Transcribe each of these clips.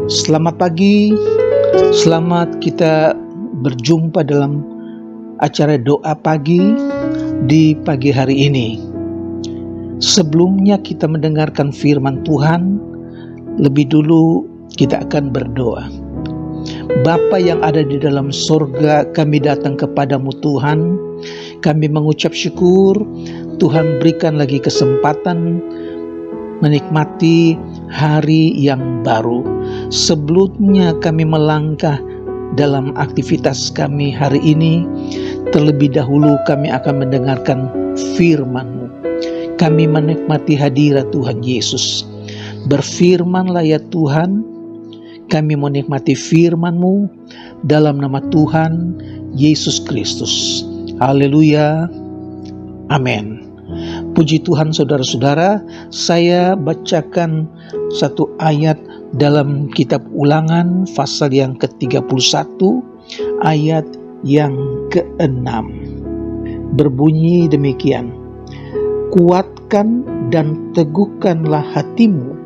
Selamat pagi, selamat kita berjumpa dalam acara doa pagi di pagi hari ini. Sebelumnya kita mendengarkan firman Tuhan, lebih dulu kita akan berdoa. Bapa yang ada di dalam sorga, kami datang kepadamu Tuhan. Kami mengucap syukur, Tuhan berikan lagi kesempatan menikmati hari yang baru. Sebelumnya kami melangkah dalam aktivitas kami hari ini, terlebih dahulu kami akan mendengarkan firman-Mu. Kami menikmati hadirat Tuhan Yesus. Berfirmanlah ya Tuhan, kami menikmati firman-Mu dalam nama Tuhan Yesus Kristus. Haleluya, amin. Puji Tuhan saudara-saudara, saya bacakan satu ayat dalam kitab Ulangan pasal yang ke-31 ayat yang ke-6. Berbunyi demikian: Kuatkan dan teguhkanlah hatimu,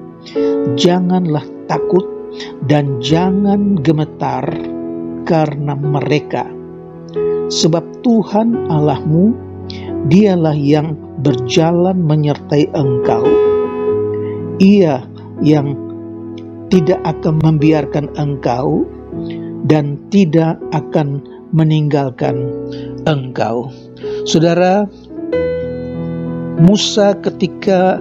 janganlah takut dan jangan gemetar karena mereka. Sebab Tuhan Allahmu, Dialah yang berjalan menyertai engkau. Ia yang tidak akan membiarkan engkau dan tidak akan meninggalkan engkau. Saudara, Musa ketika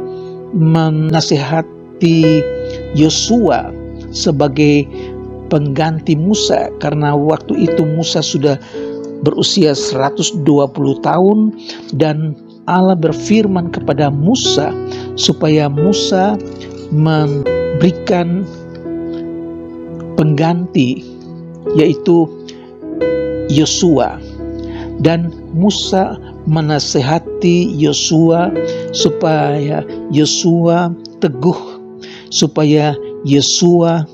menasihati Yosua sebagai pengganti Musa, karena waktu itu Musa sudah berusia 120 tahun, dan Allah berfirman kepada Musa supaya Musa memberikan pengganti, yaitu Yosua. Dan Musa menasihati Yosua supaya Yosua teguh, supaya Yosua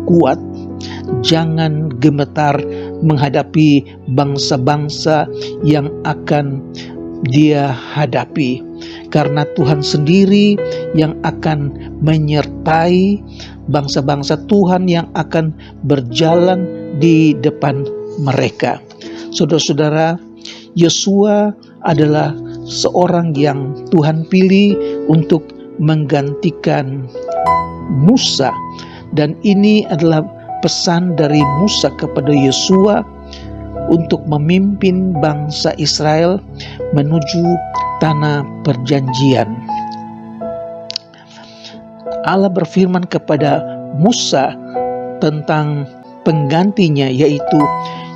kuat, jangan gemetar menghadapi bangsa-bangsa yang akan dia hadapi, karena Tuhan sendiri yang akan menyertai bangsa-bangsa Tuhan yang akan berjalan di depan mereka. Saudara-saudara, Yosua adalah seorang yang Tuhan pilih untuk menggantikan Musa, dan ini adalah pesan dari Musa kepada Yosua untuk memimpin bangsa Israel menuju tanah perjanjian. Allah berfirman kepada Musa tentang penggantinya, yaitu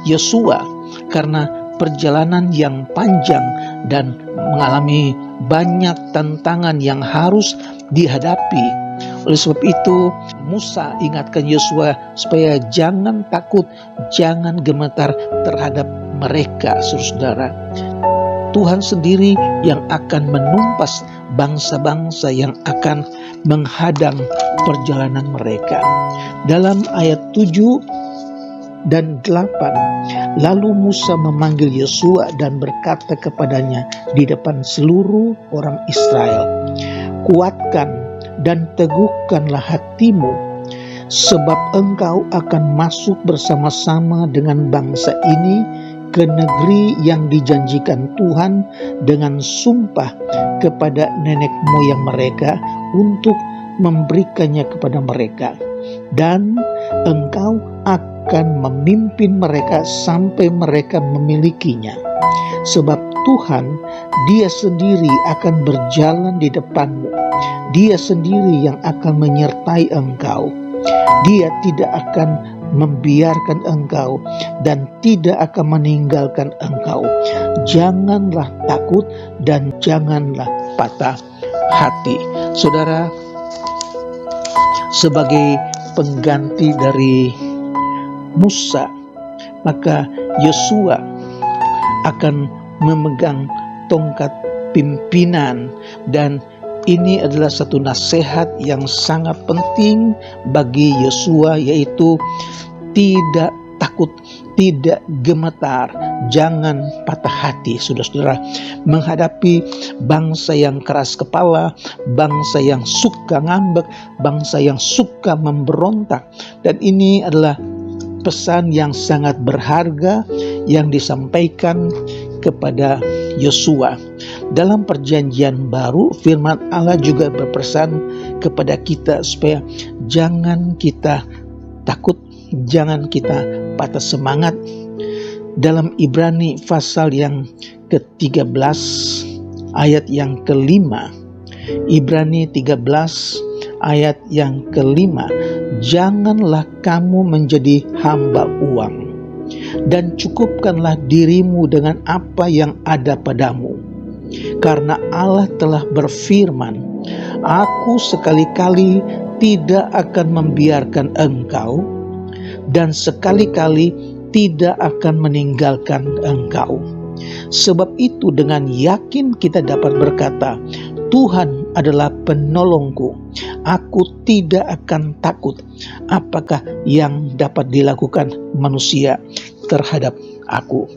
Yosua, karena perjalanan yang panjang dan mengalami banyak tantangan yang harus dihadapi. Oleh sebab itu, Musa ingatkan Yosua supaya jangan takut, jangan gemetar terhadap mereka, saudara. Tuhan sendiri yang akan menumpas bangsa-bangsa yang akan menghadang perjalanan mereka. Dalam ayat 7 dan 8, lalu Musa memanggil Yosua dan berkata kepadanya di depan seluruh orang Israel, Kuatkan dan teguhkanlah hatimu, sebab engkau akan masuk bersama-sama dengan bangsa ini ke negeri yang dijanjikan Tuhan dengan sumpah kepada nenek moyang mereka untuk memberikannya kepada mereka. Dan engkau akan memimpin mereka sampai mereka memilikinya. Sebab Tuhan, Dia sendiri akan berjalan di depanmu. Dia sendiri yang akan menyertai engkau. Dia tidak akan membiarkan engkau dan tidak akan meninggalkan engkau. Janganlah takut dan janganlah patah hati. Saudara, sebagai pengganti dari Musa, maka Yosua akan memegang tongkat pimpinan, dan ini adalah satu nasihat yang sangat penting bagi Yosua, yaitu tidak takut tidak gemetar, jangan patah hati, saudara-saudara, menghadapi bangsa yang keras kepala, bangsa yang suka ngambek, bangsa yang suka memberontak. Dan ini adalah pesan yang sangat berharga yang disampaikan kepada Yosua. Dalam perjanjian baru, firman Allah juga berpesan kepada kita supaya jangan kita takut, jangan kita patah semangat. Dalam Ibrani pasal yang ke-13 ayat yang ke-5, Ibrani 13 ayat yang ke-5, janganlah kamu menjadi hamba uang, dan cukupkanlah dirimu dengan apa yang ada padamu. Karena Allah telah berfirman, aku sekali-kali tidak akan membiarkan engkau, dan sekali-kali tidak akan meninggalkan engkau. Sebab itu dengan yakin kita dapat berkata, Tuhan adalah penolongku, aku tidak akan takut apakah yang dapat dilakukan manusia terhadap aku.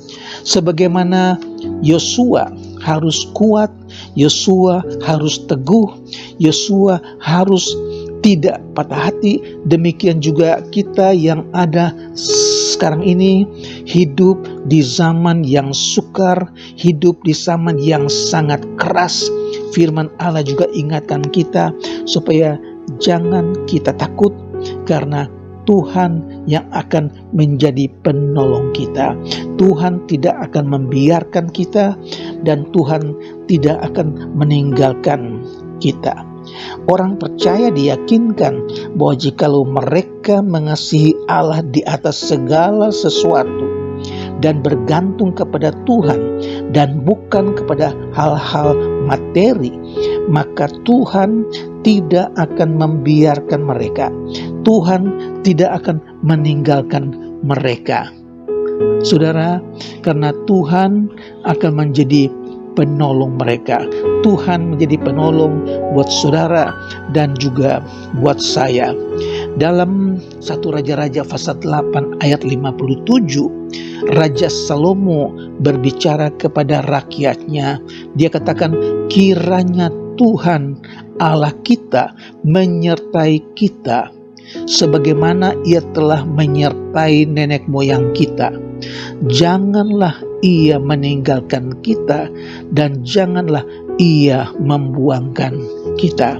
Sebagaimana Yosua harus kuat, Yosua harus teguh, Yosua harus tidak patah hati, demikian juga kita yang ada sekarang ini hidup di zaman yang sukar, hidup di zaman yang sangat keras. Firman Allah juga ingatkan kita supaya jangan kita takut, karena Tuhan yang akan menjadi penolong kita. Tuhan tidak akan membiarkan kita, dan Tuhan tidak akan meninggalkan kita. Orang percaya diyakinkan bahwa jikalau mereka mengasihi Allah di atas segala sesuatu dan bergantung kepada Tuhan dan bukan kepada hal-hal materi, maka Tuhan tidak akan membiarkan mereka. Tuhan tidak akan meninggalkan mereka. Saudara, karena Tuhan akan menjadi penolong mereka. Tuhan menjadi penolong buat saudara dan juga buat saya. Dalam 1 Raja-Raja pasal 8 ayat 57, Raja Salomo berbicara kepada rakyatnya. Dia katakan, kiranya Tuhan Allah kita menyertai kita sebagaimana Ia telah menyertai nenek moyang kita. Janganlah Ia meninggalkan kita, dan janganlah Ia membuangkan kita.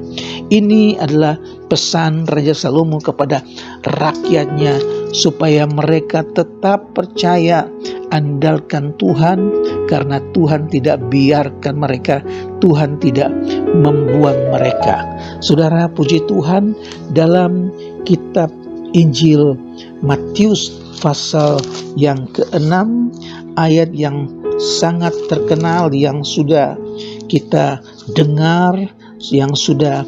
Ini adalah pesan Raja Salomo kepada rakyatnya supaya mereka tetap percaya, andalkan Tuhan, karena Tuhan tidak biarkan mereka, Tuhan tidak membuang mereka. Saudara, puji Tuhan, dalam kitab Injil Matius pasal yang ke-6 ayat yang sangat terkenal, yang sudah kita dengar, yang sudah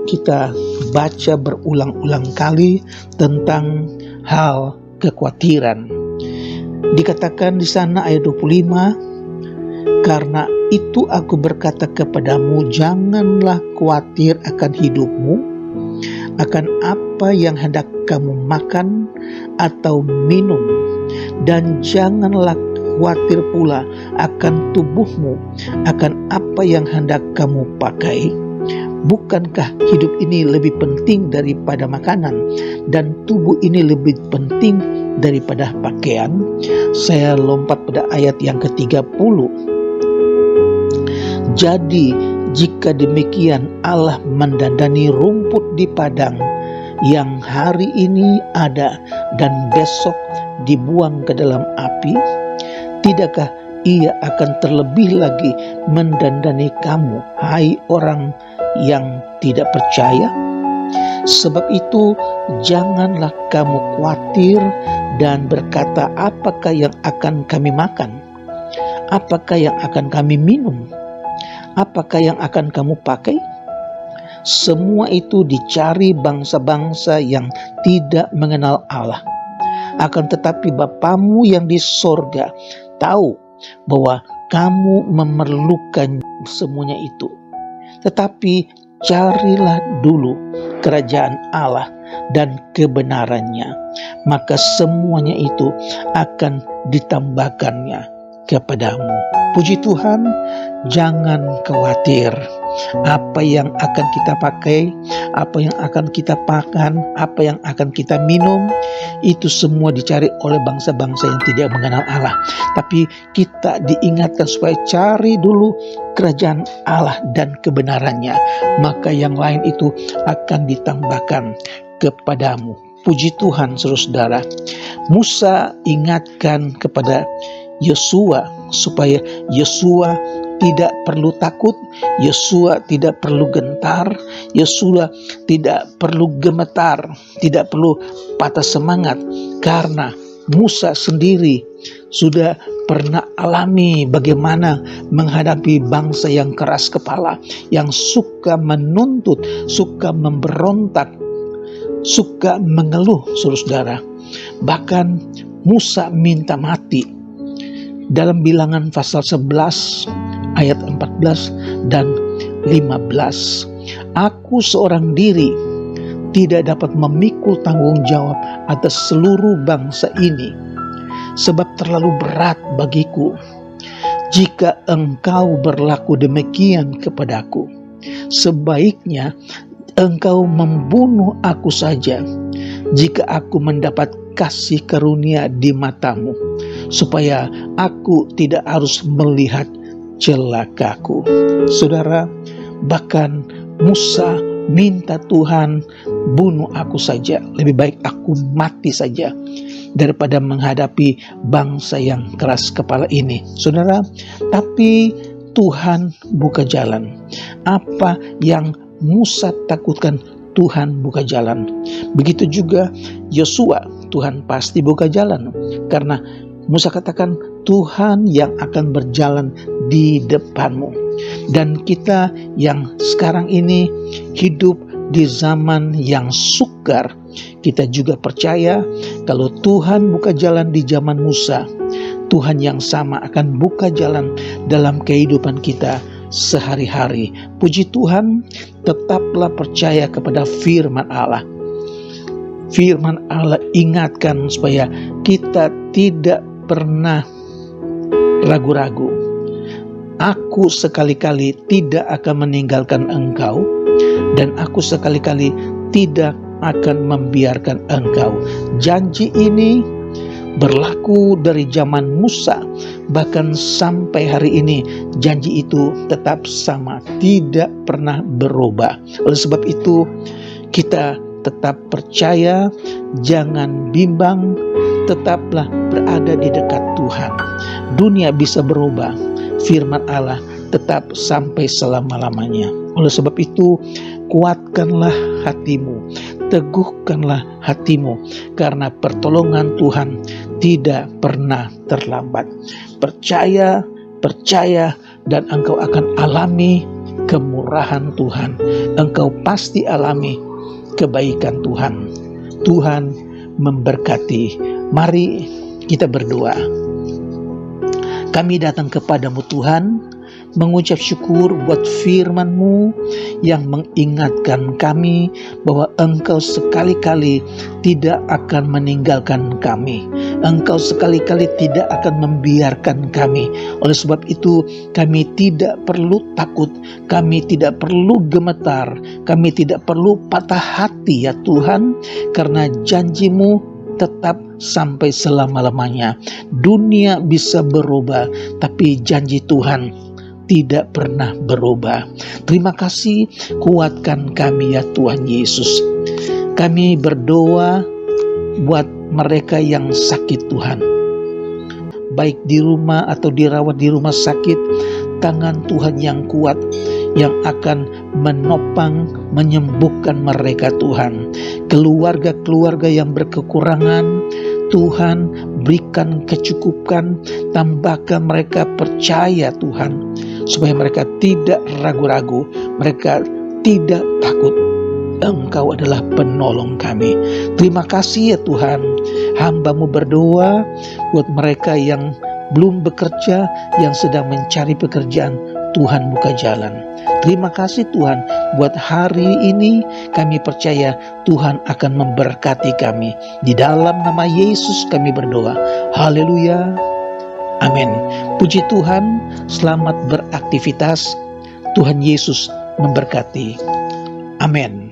kita baca berulang-ulang kali tentang hal kekhawatiran. Dikatakan di sana ayat 25, karena itu aku berkata kepadamu, janganlah khawatir akan hidupmu, akan apa yang hendak kamu makan atau minum, dan janganlah khawatir pula akan tubuhmu, akan apa yang hendak kamu pakai. Bukankah hidup ini lebih penting daripada makanan, dan tubuh ini lebih penting daripada pakaian? Saya lompat pada ayat yang ke-30. Jadi jika demikian Allah mendandani rumput di padang yang hari ini ada dan besok dibuang ke dalam api, tidakkah Ia akan terlebih lagi mendandani kamu, hai orang yang tidak percaya? Sebab itu janganlah kamu khawatir dan berkata, apakah yang akan kami makan? Apakah yang akan kami minum? Apakah yang akan kamu pakai? Semua itu dicari bangsa-bangsa yang tidak mengenal Allah. Akan tetapi Bapamu yang di sorga tahu bahwa kamu memerlukan semuanya itu. Tetapi carilah dulu kerajaan Allah dan kebenarannya, maka semuanya itu akan ditambahkannya kepadamu. Puji Tuhan, jangan khawatir apa yang akan kita pakai, apa yang akan kita makan, apa yang akan kita minum, itu semua dicari oleh bangsa-bangsa yang tidak mengenal Allah. Tapi kita diingatkan supaya cari dulu kerajaan Allah dan kebenarannya, maka yang lain itu akan ditambahkan kepadamu. Puji Tuhan, saudara-saudara. Musa ingatkan kepada Yosua supaya Yosua tidak perlu takut, Yosua tidak perlu gentar, Yosua tidak perlu gemetar, tidak perlu patah semangat, karena Musa sendiri sudah pernah alami bagaimana menghadapi bangsa yang keras kepala, yang suka menuntut, suka memberontak, suka mengeluh, saudara-saudara. Bahkan Musa minta mati. Dalam Bilangan pasal 11 ayat 14 dan 15. Aku seorang diri tidak dapat memikul tanggung jawab atas seluruh bangsa ini, sebab terlalu berat bagiku. Jika engkau berlaku demikian kepadaku, sebaiknya engkau membunuh aku saja, jika aku mendapat kasih karunia di matamu, supaya aku tidak harus melihat celakaku. Saudara, bahkan Musa minta Tuhan, bunuh aku saja, lebih baik aku mati saja daripada menghadapi bangsa yang keras kepala ini. Saudara, tapi Tuhan buka jalan. Apa yang Musa takutkan, Tuhan buka jalan. Begitu juga Yosua, Tuhan pasti buka jalan, karena Musa katakan Tuhan yang akan berjalan di depanmu. Dan kita yang sekarang ini hidup di zaman yang sukar, kita juga percaya kalau Tuhan buka jalan di zaman Musa, Tuhan yang sama akan buka jalan dalam kehidupan kita sehari-hari. Puji Tuhan, tetaplah percaya kepada firman Allah. Firman Allah ingatkan supaya kita tidak pernah ragu-ragu. Aku sekali-kali tidak akan meninggalkan engkau, dan aku sekali-kali tidak akan membiarkan engkau. Janji ini berlaku dari zaman Musa, bahkan sampai hari ini janji itu tetap sama, tidak pernah berubah. Oleh sebab itu kita tetap percaya, jangan bimbang, tetaplah berada di dekat Tuhan. Dunia bisa berubah, firman Allah tetap sampai selama-lamanya. Oleh sebab itu, kuatkanlah hatimu, teguhkanlah hatimu, karena pertolongan Tuhan tidak pernah terlambat. Percaya, dan engkau akan alami kemurahan Tuhan. Engkau pasti alami kebaikan Tuhan. Tuhan memberkati. Mari kita berdoa. Kami datang kepadamu Tuhan, mengucap syukur buat firman-Mu yang mengingatkan kami bahwa Engkau sekali-kali tidak akan meninggalkan kami. Engkau sekali-kali tidak akan membiarkan kami. Oleh sebab itu kami tidak perlu takut, kami tidak perlu gemetar, kami tidak perlu patah hati ya Tuhan, karena janji-Mu tetap sampai selama-lamanya. Dunia bisa berubah, tapi janji Tuhan tidak pernah berubah. Terima kasih, kuatkan kami ya Tuhan Yesus. Kami berdoa buat mereka yang sakit Tuhan, baik di rumah atau dirawat di rumah sakit. Tangan Tuhan yang kuat yang akan menopang, menyembuhkan mereka Tuhan. Keluarga-keluarga yang berkekurangan, Tuhan berikan kecukupan, tambahkan mereka percaya Tuhan, supaya mereka tidak ragu-ragu, mereka tidak takut. Engkau adalah penolong kami. Terima kasih ya Tuhan. Hamba-Mu berdoa buat mereka yang belum bekerja, yang sedang mencari pekerjaan. Tuhan buka jalan. Terima kasih Tuhan, buat hari ini kami percaya Tuhan akan memberkati kami. Di dalam nama Yesus kami berdoa. Haleluya. Amin. Puji Tuhan, selamat beraktivitas. Tuhan Yesus memberkati. Amin.